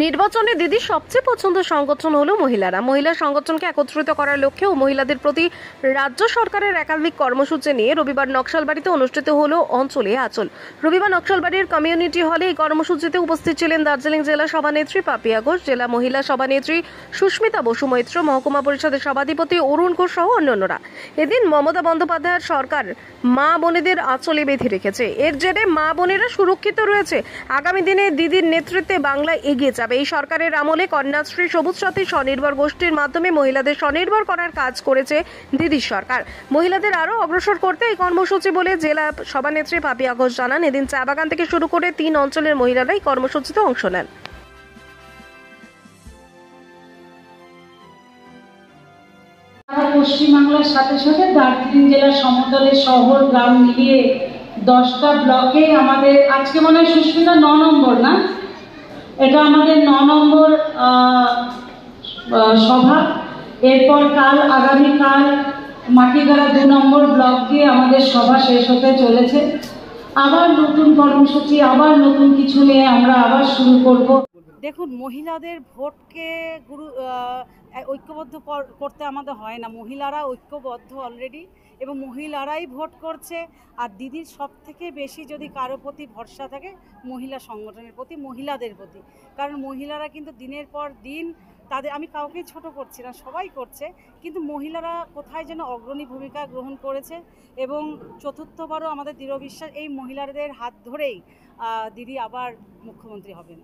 নির্বাচনে দিদির সবচেয়ে পছন্দের সংগঠন হলো মহিলারা। মহিলা সংগঠনকে একত্রিত করার লক্ষ্যে ও মহিলাদের প্রতি রাজ্য সরকারের একাধিক কর্মসূচি নিয়ে রবিবার নকশালবাড়িতে অনুষ্ঠিত হলো অঞ্চলে আঁচল। রবিবার নকশালবাড়ির কমিউনিটি হলে এই কর্মসূচিতে উপস্থিত ছিলেন দার্জিলিং জেলা সভানেত্রী পাপিয়া ঘোষ, জেলা মহিলা সভানেত্রী সুস্মিতা বসু মৈত্র, মহকুমা পরিষদের সভাধিপতি অরুণ ঘোষ সহ অন্যান্যরা। এদিন মমতা বন্দ্যোপাধ্যায়ের সরকার মা বোনেদের আঁচলে বেঁধে রেখেছে। এর জেরে মা বোনেরা সুরক্ষিত রয়েছে। আগামী দিনে দিদির নেতৃত্বে বাংলা এগিয়ে যাবে। এই সরকারের আমলে কন্যাশ্রী, সবুজ সাথী, স্বনির্ভর গোষ্ঠীর মাধ্যমে মহিলাদের স্বনির্ভর করার কাজ করেছে দিদির সরকার। মহিলাদের আরও অগ্রসর করতে এই কর্মসূচি বলে জেলা সভানেত্রী পাপিয়া ঘোষ জানান। এদিন চা বাগান থেকে শুরু করে 3 অঞ্চলের মহিলারা এই কর্মসূচিতে অংশ নেন। পশ্চিমবাংলার সাথে সাথে দার্জিলিং জেলার সমতলের শহর গ্রাম মিলিয়ে 10টা ব্লকে আমাদের আজকে মনে হয় সুস্মিতা 9 নম্বর, না এটা আমাদের 9 নম্বর সভা। এরপর আগামীকাল মাটিগাড়া 2 নম্বর ব্লক দিয়ে আমাদের সভা শেষ হতে চলেছে। আবার নতুন কর্মসূচি, আবার নতুন কিছু নিয়ে আমরা আবার শুরু করব। দেখুন, মহিলাদের ভোটকে ঐক্যবদ্ধ করতে আমাদের হয় না। মহিলারা ঐক্যবদ্ধ অলরেডি এবং মহিলারাই ভোট করছে। আর দিদির সব থেকে বেশি যদি কারো প্রতি ভরসা থাকে মহিলা সংগঠনের প্রতি, মহিলাদের প্রতি। কারণ মহিলারা কিন্তু দিনের পর দিন তাদের, আমি কাউকে ছোট করছি না, সবাই করছে, কিন্তু মহিলারা কোথায় যেন অগ্রণী ভূমিকা গ্রহণ করেছে। এবং চতুর্থবারও আমাদের দৃঢ় বিশ্বাস এই মহিলাদের হাত ধরেই দিদি আবার মুখ্যমন্ত্রী হবেন।